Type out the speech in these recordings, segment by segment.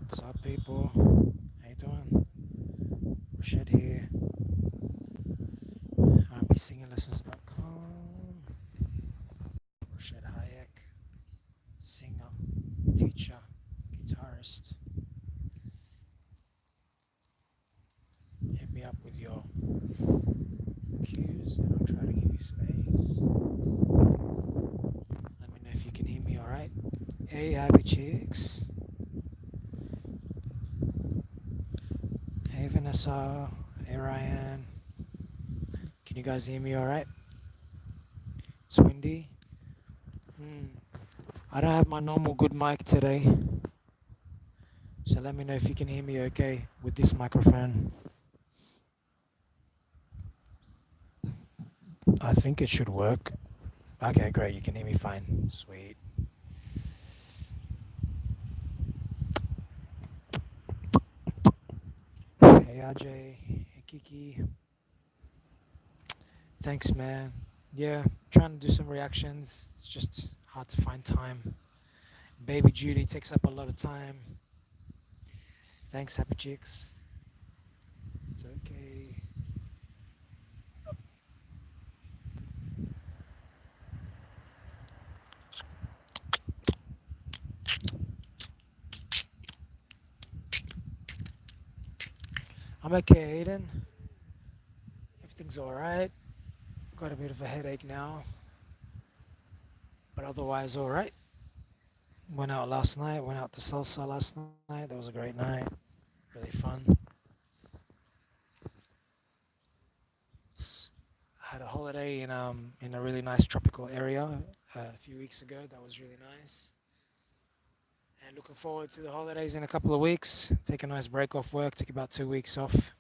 What's up, people? How you doing? Rashid here. RBSinginglessons.com. Rashid Hayek, singer, teacher, guitarist. Hit me up with your cues and I'll try to give you space. Let me know if you can hear me alright. Hey, happy chicks. Hey, Vanessa. Hey, Ryan. Can you guys hear me alright? It's windy. I don't have my normal good mic today. So let me know if you can hear me okay with this microphone. I think it should work. Okay, great. You can hear me fine. Sweet. Hey, RJ. Hey, Kiki. Thanks, man. Yeah, trying to do some reactions. It's just hard to find time. Baby Judy takes up a lot of time. Thanks, Happy Chicks. It's okay. I'm okay, Aiden. Everything's alright. Got a bit of a headache now, but otherwise alright. Went out last night, went out to salsa last night. That was a great night. Really fun. Had a holiday in a really nice tropical area a few weeks ago. That was really nice. And looking forward to the holidays in a couple of weeks. Take a nice break off work. Take about 2 weeks off.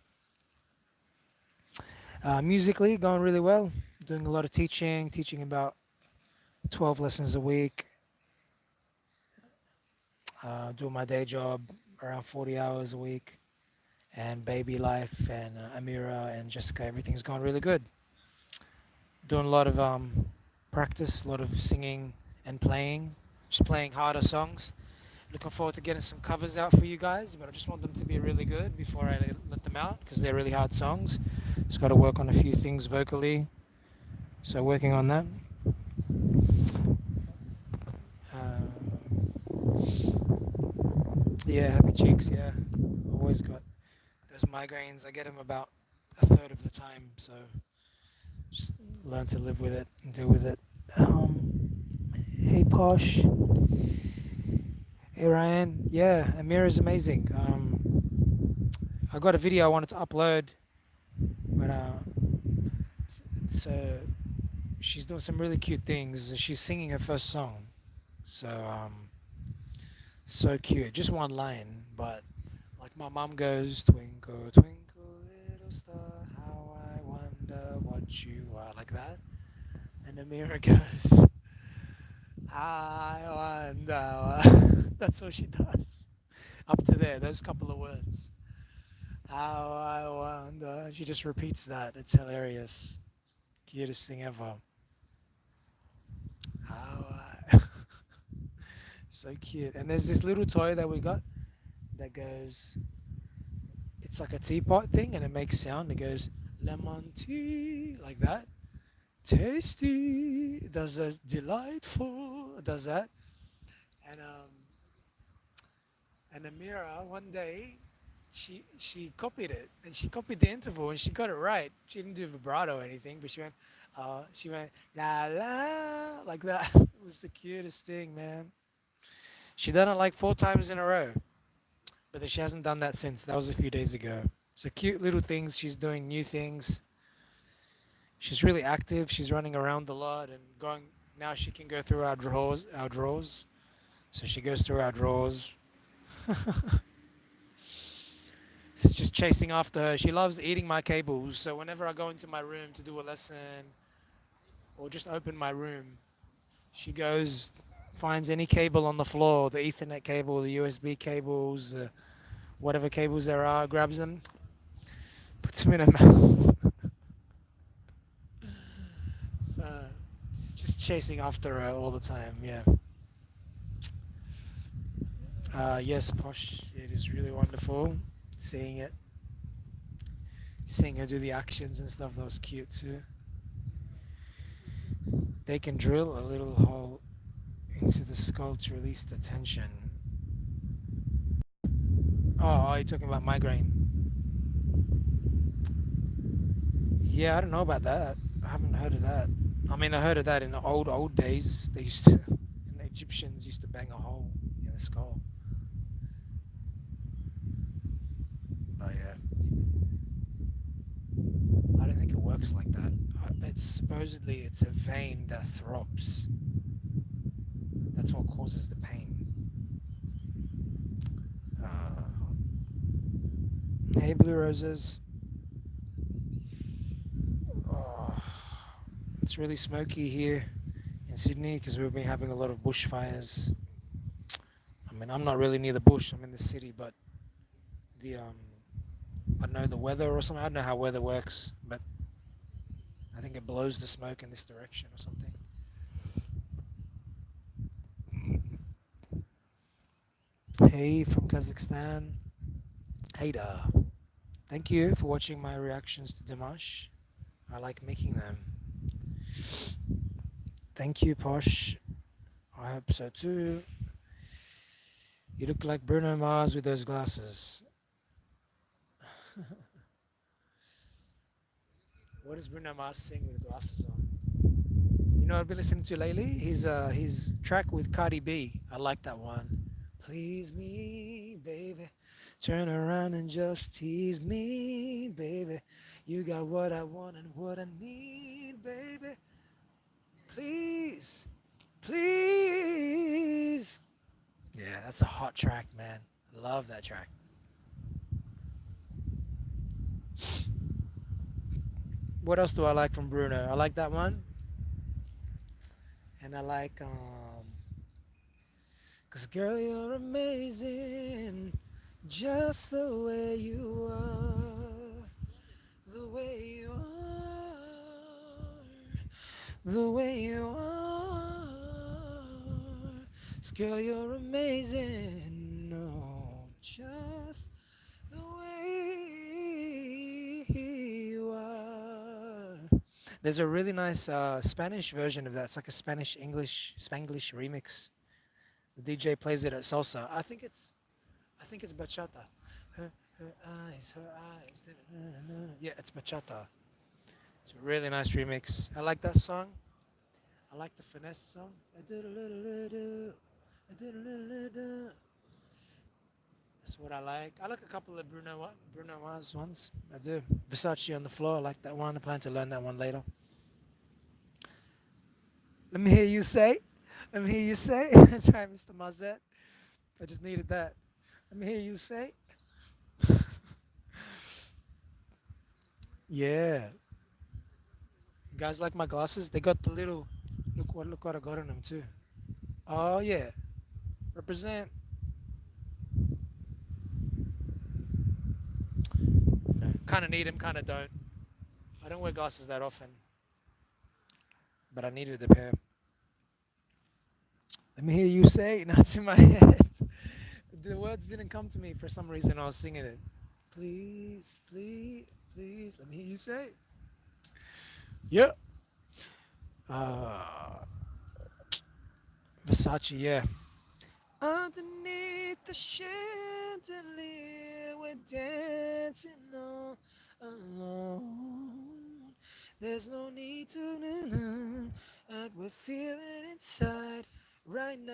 Musically, going really well. Doing a lot of teaching about 12 lessons a week. Doing my day job around 40 hours a week. And baby life and Amira and Jessica, everything's going really good. Doing a lot of practice, a lot of singing and playing. Just playing harder songs. Looking forward to getting some covers out for you guys, but I just want them to be really good before I let them out because they're really hard songs. Just got to work on a few things vocally, so working on that. Yeah, happy cheeks. Yeah, always got those migraines. I get them about a third of the time, so just learn to live with it and deal with it. Hey, Posh. Hey, Ryan. Yeah, Amira's amazing. I got a video I wanted to upload, but so she's doing some really cute things. She's singing her first song, so so cute. Just one line, but like my mom goes, "Twinkle, twinkle, little star, how I wonder what you are," like that, and Amira goes, "I wonder." That's all she does. Up to there, those couple of words. How I wonder. She just repeats that. It's hilarious. Cutest thing ever. How I. So cute. And there's this little toy that we got that goes, it's like a teapot thing and it makes sound. It goes, lemon tea, like that. Tasty. It does that. Delightful. It does that. And Amira one day she copied it and she copied the interval and she got it right. She didn't do vibrato or anything, but she went la la like that. It was the cutest thing, man. She done it like 4 times in a row, but then she hasn't done that since. That was a few days ago. So cute little things. She's doing new things. She's really active. She's running around a lot and going. Now she can go through our drawers. Our drawers. So she goes through our drawers. She's just chasing after her. She loves eating my cables. So whenever I go into my room to do a lesson or just open my room, she goes, finds any cable on the floor, the Ethernet cable, the USB cables, whatever cables there are, grabs them, puts them in her mouth. So it's just chasing after her all the time. Yeah. Yes, Posh. It is really wonderful seeing it, seeing her do the actions and stuff. That was cute too. They can drill a little hole into the skull to release the tension. Oh, are you talking about migraine? Yeah, I don't know about that. I haven't heard of that. I mean, I heard of that in the old days. They used to, and the Egyptians used to bang a hole in the skull. But yeah, I don't think it works like that. It's supposedly it's a vein that throbs. That's what causes the pain. Uh, hey, Blue Roses. Oh, it's really smoky here in Sydney because we've been having a lot of bushfires. I mean, I'm not really near the bush. I'm in the city, but the I don't know the weather or something. I don't know how weather works, but I think it blows the smoke in this direction or something. Hey from Kazakhstan. Ada. Thank you for watching my reactions to Dimash. I like making them. Thank you, Posh. I hope so too. You look like Bruno Mars with those glasses. What does Bruno Mars sing with glasses on? You know what I've been listening to lately? His track with Cardi B. I like that one. Please me, baby. Turn around and just tease me, baby. You got what I want and what I need, baby. Please, please. Yeah, that's a hot track, man. Love that track. What else do I like from Bruno? I like that one, and I like 'cause girl, you're amazing, just the way you are, the way you are, the way you are. 'Cause girl, you're amazing, no, just the way you are. There's a really nice Spanish version of that. It's like a Spanish English Spanglish remix. The DJ plays it at salsa. I think it's bachata. Her eyes, her eyes. Yeah, it's bachata. It's a really nice remix. I like that song. I like the finesse song. I did a little, little, I did a little, little. That's what I like. I like a couple of Bruno Mars ones. I do. Versace on the floor. I like that one. I plan to learn that one later. Let me hear you say. Let me hear you say. That's right, Mr. Mazet. I just needed that. Let me hear you say. Yeah. You guys like my glasses? They got the little. Look what I got on them too. Oh yeah. Represent. Kind of need them, kind of don't. I don't wear glasses that often, but I needed a pair. Let me hear you say. Not in my head. The words didn't come to me for some reason. I was singing it. Please, please, please. Let me hear you say. Yeah. Uh, Versace, yeah. Underneath the chandelier, we're dancing all alone. There's no need to know what we're feeling inside right now.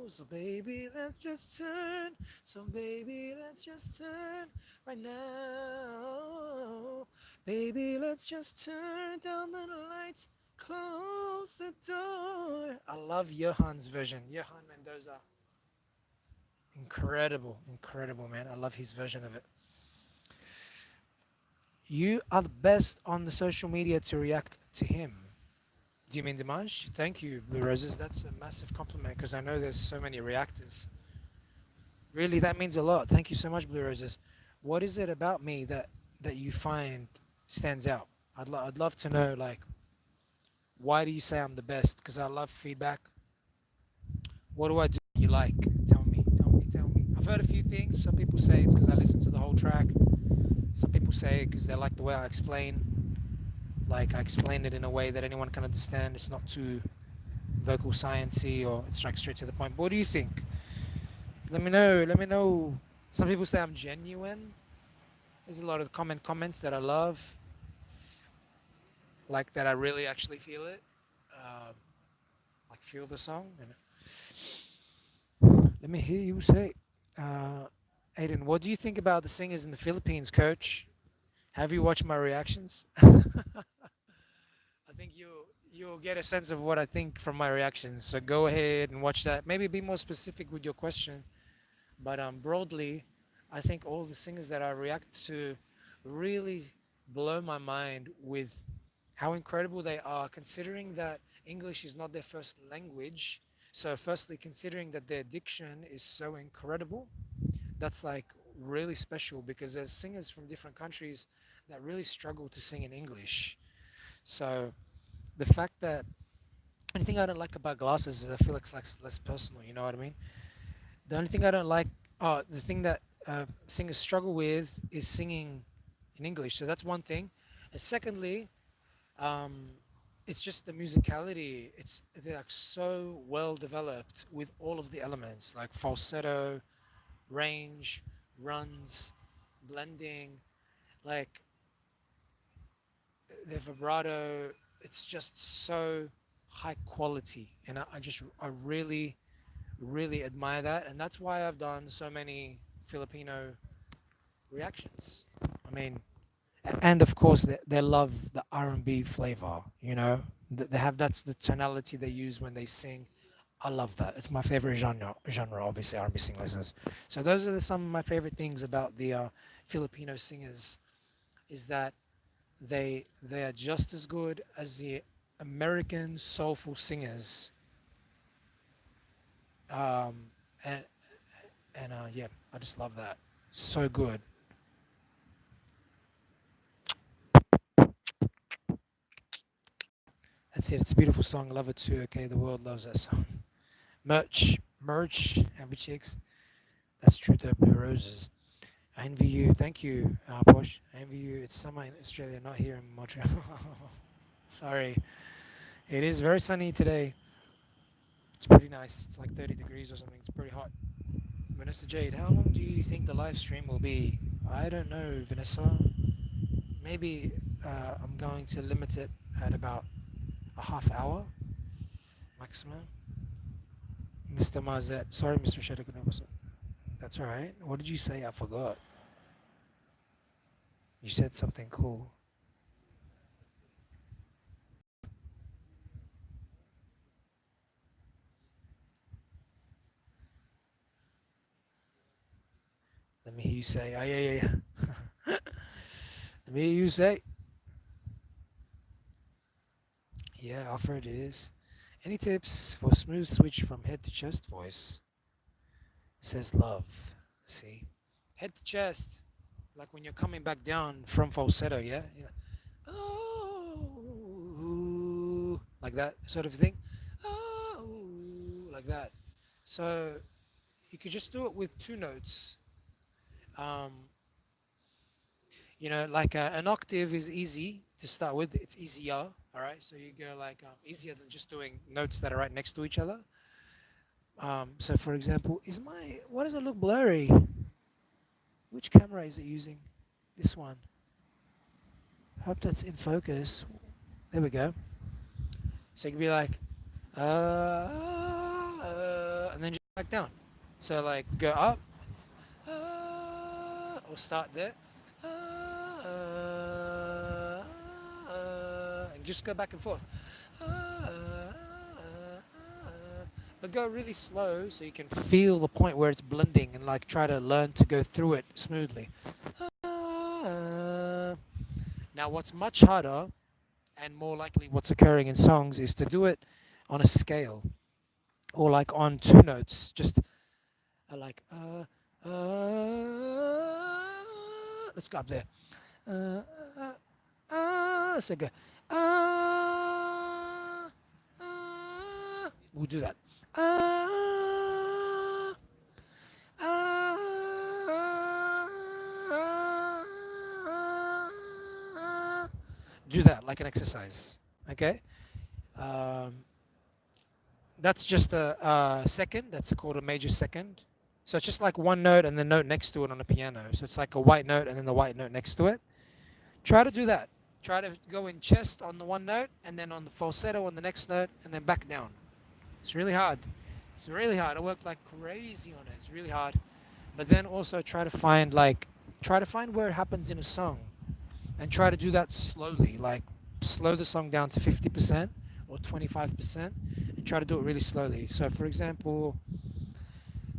So baby, let's just turn. So baby, let's just turn right now. Baby, let's just turn down the lights. Close the door. I love Johan's version. Johan Mendoza. Incredible, incredible, man. I love his version of it. You are the best on the social media to react to him. Do you mean Dimanche? Thank you, Blue Roses. That's a massive compliment because I know there's so many reactors. Really, that means a lot. Thank you so much, Blue Roses. What is it about me that you find stands out? I'd love to know, like, why do you say I'm the best? Because I love feedback. What do I do you like? Tell me, tell me, tell me. I've heard a few things. Some people say it's because I listen to the whole track. Some people say because they like the way I explain. Like I explain it in a way that anyone can understand. It's not too vocal sciencey or it's like straight to the point. But what do you think? Let me know. Let me know. Some people say I'm genuine. There's a lot of comments that I love, like that I really actually feel it, um, like feel the song. And let me hear you say, uh, Aiden, what do you think about the singers in the Philippines, Coach? Have you watched my reactions? I think you'll get a sense of what I think from my reactions. So go ahead and watch that. Maybe be more specific with your question. But broadly, I think all the singers that I react to really blow my mind with how incredible they are, considering that English is not their first language. So, firstly, considering that their diction is so incredible, that's like really special because there's singers from different countries that really struggle to sing in English. So, the fact that anything I don't like about glasses is I feel it's like less personal, you know what I mean? The only thing I don't like, the thing that singers struggle with is singing in English. So that's one thing. And secondly, um, it's just the musicality. They're like so well developed with all of the elements like falsetto, range, runs, blending, like the vibrato. It's just so high quality, and I really admire that, and that's why I've done so many Filipino reactions. I mean, and of course they love the R&B flavor. You know, they have that's the tonality they use when they sing. I love that. It's my favorite genre, obviously R&B sing lessons. So those are some of my favorite things about the Filipino singers is that they are just as good as the American soulful singers. Um, and yeah, I just love that. So good. That's it. It's a beautiful song. I love it too. Okay, the world loves that song. Merch, Happy Chicks. That's true. The Blue Roses. I envy you. Thank you, Posh. I envy you. It's summer in Australia, not here in Montreal. Sorry. It is very sunny today. It's pretty nice. It's like 30 degrees or something. It's pretty hot. Vanessa Jade, how long do you think the live stream will be? I don't know, Vanessa. Maybe I'm going to limit it at about a half hour maximum. Mr. Mazet. Sorry, Mr. Shedikunobusa. That's alright. What did you say? I forgot. You said something cool. Let me hear you say. Oh, yeah, yeah, yeah. Let me hear you say. Yeah, offered it is. Any tips for smooth switch from head to chest voice? Says love. See? Head to chest. Like when you're coming back down from falsetto, yeah? Yeah. Oh, like that sort of thing. Oh, like that. So you could just do it with two notes. Um, like an octave is easy to start with. It's easier. All right. So you go like easier than just doing notes that are right next to each other. So for example, why does it look blurry? Which camera is it using? This one. Hope that's in focus. There we go. So you can be like, and then just back down. So like go up, or start there, and just go back and forth. But go really slow so you can feel the point where it's blending and like try to learn to go through it smoothly. Now, what's much harder and more likely what's occurring in songs is to do it on a scale or like on two notes, just like let's go up there. Uh, so go. We'll do that. do that like an exercise. Okay. Um, that's just a second. That's called a major second. So it's just like one note and the note next to it on a piano. So it's like a white note and then the white note next to it. Try to do that. Try to go in chest on the one note and then on the falsetto on the next note and then back down. It's really hard. It's really hard. I worked like crazy on it. It's really hard. But then also try to find where it happens in a song and try to do that slowly. Like slow the song down to 50% or 25% and try to do it really slowly. So for example,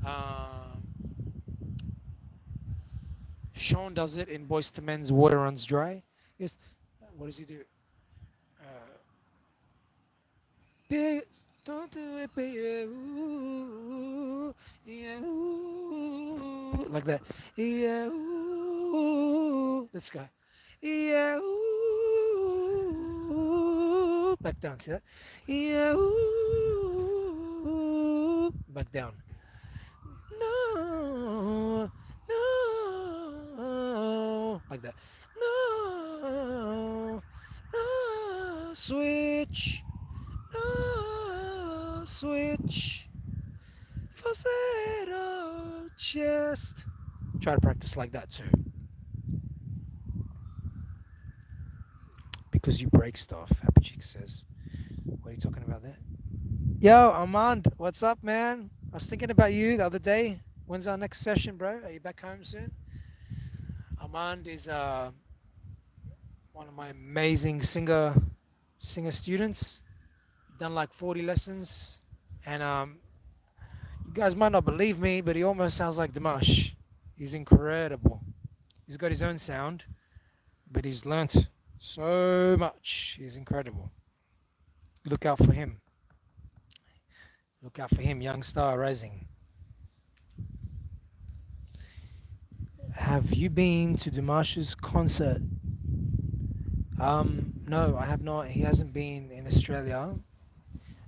um, Sean does it in Boys to Men's Water Runs Dry. Yes. What does he do? Uh, Big, don't do it, baby. Ooh, yeah, ooh, like that. Yeah, ooh. Let's go. Yeah, ooh. Back down. See that? Yeah, ooh. Back down. No, no. Like that. No, no. Switch. No, switch. Falsetto chest. Try to practice like that too. Because you break stuff, Happy Chick says. What are you talking about there? Yo, Armand, what's up, man? I was thinking about you the other day. When's our next session, bro? Are you back home soon? Armand is one of my amazing singer students. Done like 40 lessons, and you guys might not believe me, but he almost sounds like Dimash. He's incredible. He's got his own sound, but he's learnt so much. He's incredible. Look out for him. Look out for him, young star rising. Have you been to Dimash's concert? No, I have not. He hasn't been in Australia,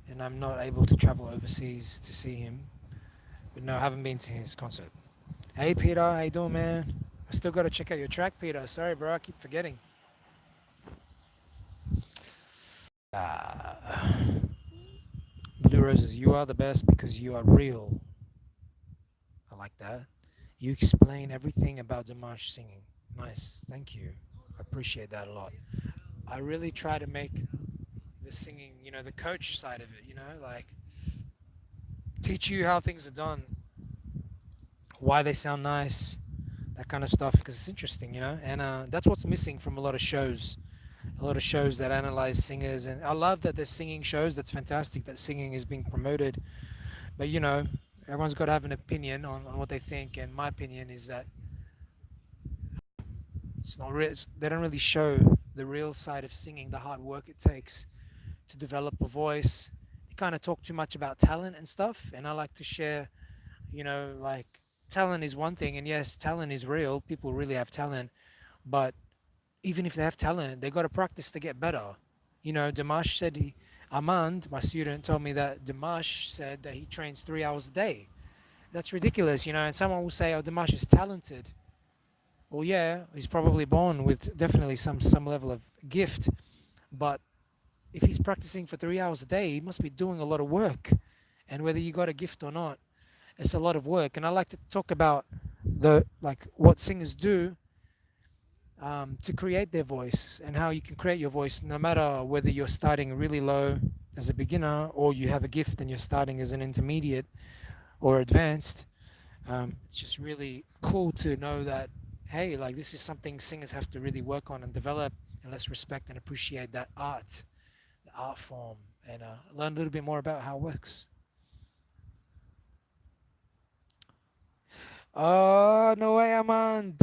and I'm not able to travel overseas to see him. But no, I haven't been to his concert. Hey Peter, how you doing, man? I still gotta check out your track, Peter. Sorry, bro, I keep forgetting. Blue Roses, you are the best because you are real. I like that. You explain everything about Dimash singing. Nice, thank you. I appreciate that a lot. I really try to make the singing, the coach side of it, like teach you how things are done, why they sound nice, that kind of stuff, because it's interesting, and that's what's missing from a lot of shows. A lot of shows that analyze singers, and I love that there's singing shows. That's fantastic that singing is being promoted. But everyone's got to have an opinion on what they think, and my opinion is that it's not real. They don't really show the real side of singing, the hard work it takes to develop a voice. They kind of talk too much about talent and stuff, and I like to share, like talent is one thing, and yes, talent is real. People really have talent, but even if they have talent, they got to practice to get better. Dimash said Armand, my student, told me that Dimash said that he trains 3 hours a day. That's ridiculous, and someone will say, oh, Dimash is talented. Well, yeah, he's probably born with definitely some level of gift, but if he's practicing for 3 hours a day, he must be doing a lot of work. And whether you got a gift or not, it's a lot of work. And I like to talk about what singers do to create their voice and how you can create your voice no matter whether you're starting really low as a beginner or you have a gift and you're starting as an intermediate or advanced. It's just really cool to know that, hey, like this is something singers have to really work on and develop, and let's respect and appreciate that the art form, and learn a little bit more about how it works. Oh, no way, Amand.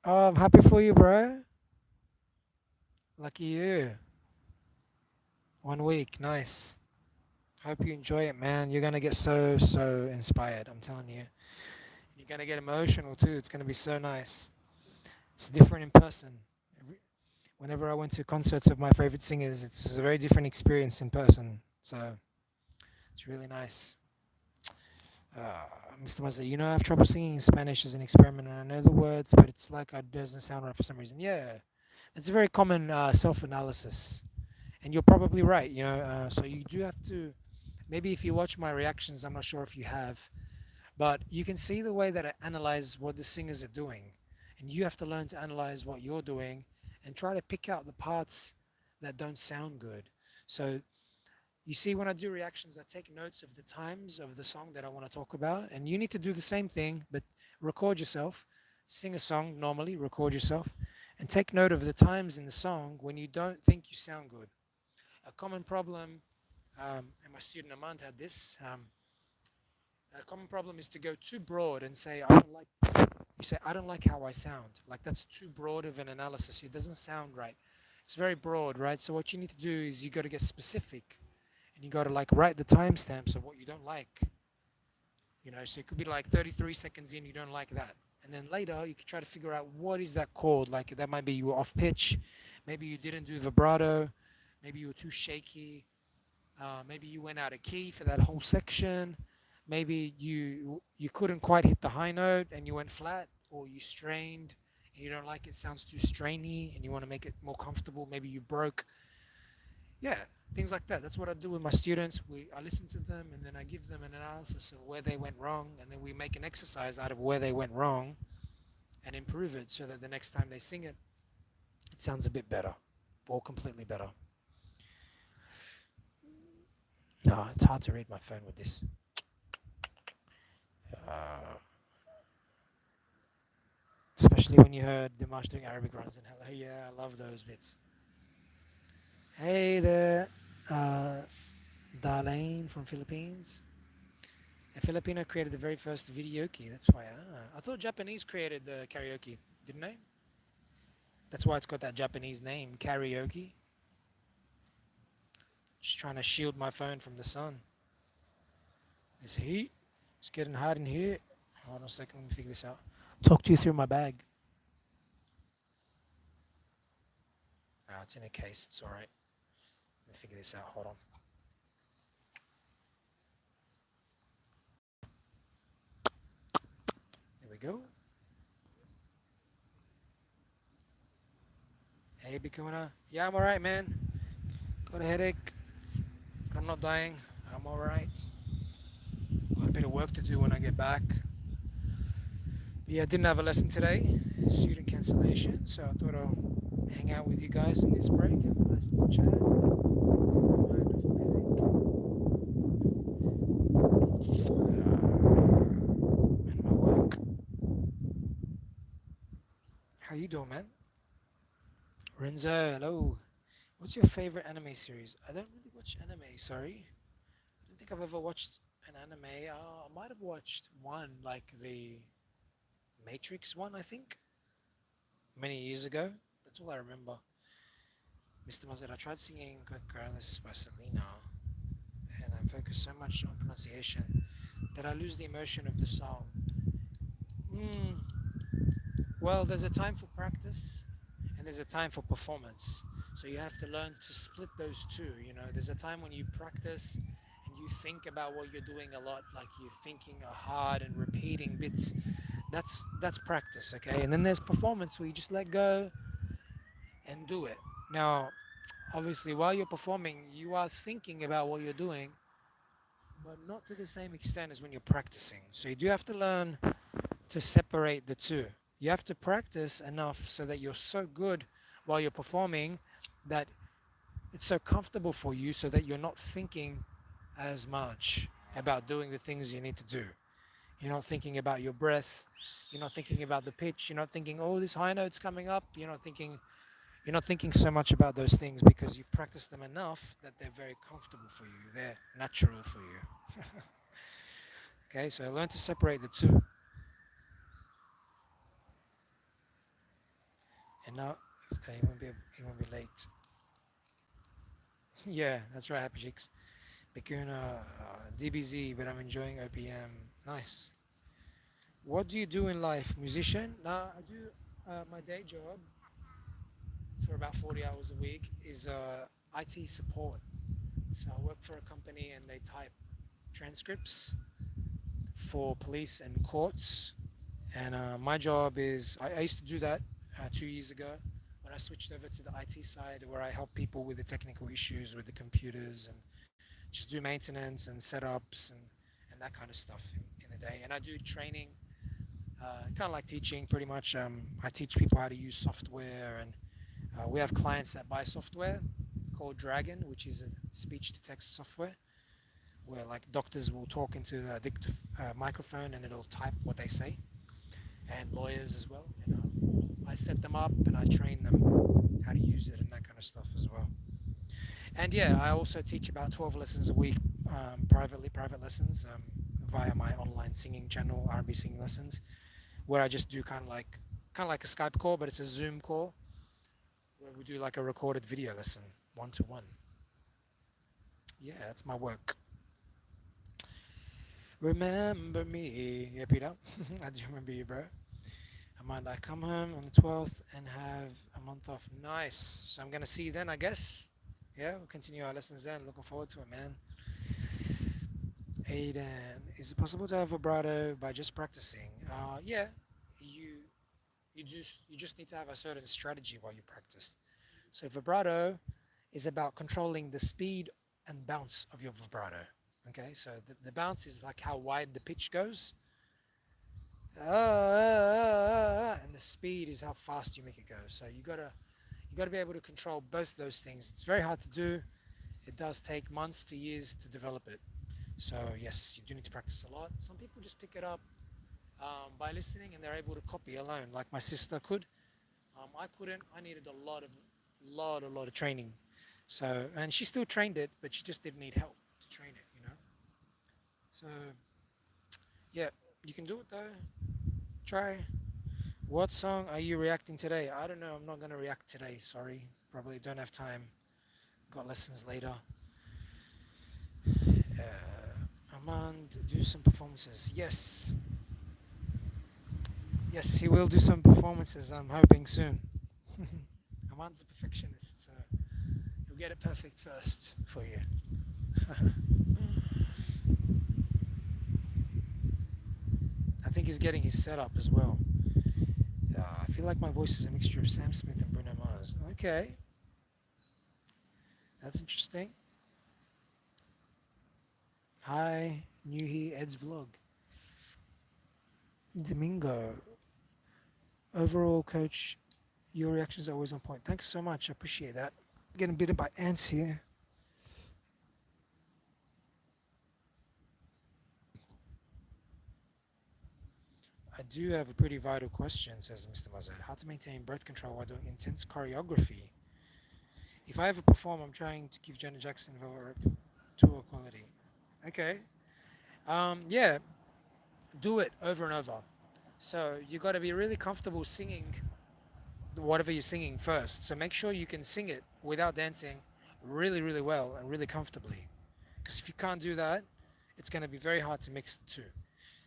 Oh, I'm happy for you, bro. Lucky you. 1 week, nice. Hope you enjoy it, man. You're gonna get so inspired. I'm telling you. You're gonna get emotional too. It's gonna be so nice. It's different in person. Whenever I went to concerts of my favorite singers, it's a very different experience in person. So it's really nice. Uh, Mr. Mazda, I have trouble singing in Spanish as an experiment, and I know the words, but it's like it doesn't sound right for some reason. Yeah, It's a very common self-analysis, and you're probably right. So you do have to. Maybe if you watch my reactions, I'm not sure if you have, but you can see the way that I analyze what the singers are doing, and you have to learn to analyze what you're doing, and try to pick out the parts that don't sound good. So you see, when I do reactions, I take notes of the times of the song that I want to talk about, and you need to do the same thing, but record yourself, sing a song normally, record yourself, and take note of the times in the song when you don't think you sound good. A common problem, and my student Amand had this. A common problem is to go too broad and say, I don't like. You say, I don't like how I sound. Like that's too broad of an analysis. It doesn't sound right. It's very broad, right? So what you need to do is you got to get specific, and you got to like write the timestamps of what you don't like. So it could be like 33 seconds in, you don't like that. And then later, you can try to figure out what is that called. Like that might be you were off pitch, maybe you didn't do vibrato, maybe you were too shaky, maybe you went out of key for that whole section, maybe you couldn't quite hit the high note and you went flat, or you strained and you don't like it sounds too strainy and you want to make it more comfortable. Maybe you broke. Yeah, things like that. That's what I do with my students. I listen to them and then I give them an analysis of where they went wrong, and then we make an exercise out of where they went wrong and improve it so that the next time they sing it, it sounds a bit better or completely better. No, it's hard to read my phone with this. Uh, Especially when you heard Dimash doing Arabic runs and hello. Yeah, I love those bits. Hey there, uh, Darlene from Philippines. A Filipino created the very first videoke. That's why. I thought Japanese created the karaoke, didn't they? That's why it's got that Japanese name, karaoke. Just trying to shield my phone from the sun. This heat. It's getting hot in here. Hold on a second. Let me figure this out. Talk to you through my bag. It's in a case. It's all right. Let me figure this out. Hold on. There we go. Hey, Bikuna. Yeah, I'm all right, man. Got a headache, but I'm not dying. I'm all right. Got a bit of work to do when I get back. But yeah, I didn't have a lesson today. Student cancellation, so I thought I'll hang out with you guys in this break. Have a nice little chat. Take my mind off my headache. And my work. How you doing, man? Renzo, hello. What's your favorite anime series? I don't really watch anime, sorry. I don't think I've ever watched an anime. I might have watched one, like the Matrix one, I think, many years ago. That's all I remember. Mr. Mazet, I tried singing Good Girls by Selena, and I focus so much on pronunciation that I lose the emotion of the song. Mm, well, there's a time for practice and there's a time for performance. So you have to learn to split those two. There's a time when you practice and you think about what you're doing a lot, like you're thinking hard and repeating bits. That's practice, okay? And then there's performance where you just let go and do it. Now, obviously, while you're performing, you are thinking about what you're doing, but not to the same extent as when you're practicing. So you do have to learn to separate the two. You have to practice enough so that you're so good while you're performing that it's so comfortable for you so that you're not thinking as much about doing the things you need to do. You're not thinking about your breath. You're not thinking about the pitch. You're not thinking, oh, this high note's coming up. You're not thinking so much about those things because you've practiced them enough that they're very comfortable for you. They're natural for you. Okay, so learn to separate the two. And now, he won't be late. Yeah, that's right, Happy Chicks. Bikuna, DBZ, but I'm enjoying OPM. Nice. What do you do in life? Musician? Nah, I do my day job for about 40 hours a week is IT support. So I work for a company and they type transcripts for police and courts. And my job is, I used to do that 2 years ago when I switched over to the IT side, where I help people with the technical issues with the computers and just do maintenance and setups and that kind of stuff in the day. And I do training, kind of like teaching pretty much. I teach people how to use software, and we have clients that buy software called Dragon, which is a speech to text software where like doctors will talk into the addictive microphone and it'll type what they say, and lawyers as well. And I set them up and I train them how to use it and that kind of stuff as well. And yeah, I also teach about 12 lessons a week, privately, private lessons, via my online singing channel, R&B singing lessons, where I just do kind of like a Skype call, but it's a Zoom call where we do like a recorded video lesson, one to one. Yeah, that's my work. Remember me, yeah, Peter. I do remember you, bro. I might like come home on the 12th and have a month off. Nice. So I'm gonna see you then, I guess. Yeah, we'll continue our lessons then. Looking forward to it, man. Aiden, is it possible to have vibrato by just practicing? Yeah, you you just need to have a certain strategy while you practice. So vibrato is about controlling the speed and bounce of your vibrato. Okay, so the bounce is like how wide the pitch goes, and the speed is how fast you make it go. So you gotta be able to control both those things. It's very hard to do. It does take months to years to develop it. So yes, you do need to practice a lot. Some people just pick it up by listening and they're able to copy alone, like my sister could. I couldn't. I needed a lot of training. So and she still trained it, but she just didn't need help to train it. So yeah, you can do it though. Try. What song are you reacting today? I don't know. I'm not gonna react today. Sorry. Probably don't have time. Got lessons later. Amand, do some performances. Yes. Yes, he will do some performances. I'm hoping soon. Amand's a perfectionist, so he'll get it perfect first for you. I think he's getting his setup as well. I feel like my voice is a mixture of Sam Smith and Bruno Mars. Okay, that's interesting. Hi, new here, Ed's vlog. Domingo, overall coach, your reactions are always on point. Thanks so much. I appreciate that. Getting bitten by ants here. I do have a pretty vital question, says Mr. Mazad. How to maintain breath control while doing intense choreography? If I ever perform, I'm trying to give Janet Jackson velvet rope tour quality. Okay. Yeah, do it over and over. So you got to be really comfortable singing whatever you're singing first. So make sure you can sing it without dancing really, really well and really comfortably. Because if you can't do that, it's going to be very hard to mix the two.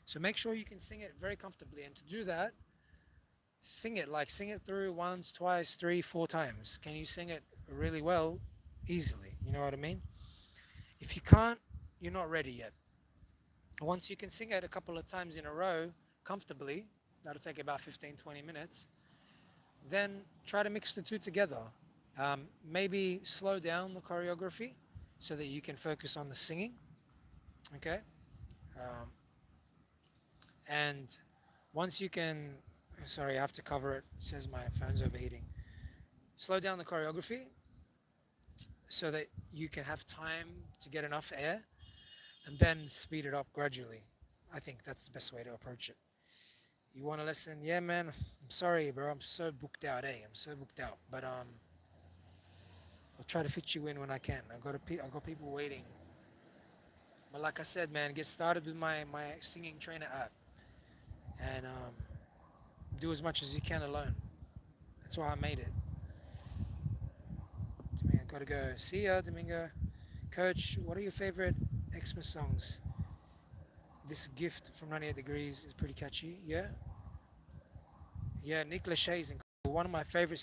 So make sure you can sing it very comfortably. And to do that, sing it through once, twice, three, four times. Can you sing it really well, easily? You know what I mean? If you can't, you're not ready yet. Once you can sing it a couple of times in a row comfortably, that'll take about 15, 20 minutes, then try to mix the two together. Maybe slow down the choreography so that you can focus on the singing, okay? Um, and once you can, sorry, I have to cover it. It says my phone's overheating. Slow down the choreography so that you can have time to get enough air and then speed it up gradually. I think that's the best way to approach it. You want to listen? Yeah, man. I'm sorry, bro. I'm so booked out. I'm so booked out. But I'll try to fit you in when I can. I've got people waiting. But like I said, man, get started with my singing trainer app and do as much as you can alone. That's why I made it. Domingo, gotta go. See ya, Domingo. Coach, what are your favorite Xmas songs? This gift from 98 Degrees is pretty catchy. Yeah, yeah. Nick Lachey is incredible. One of my favorite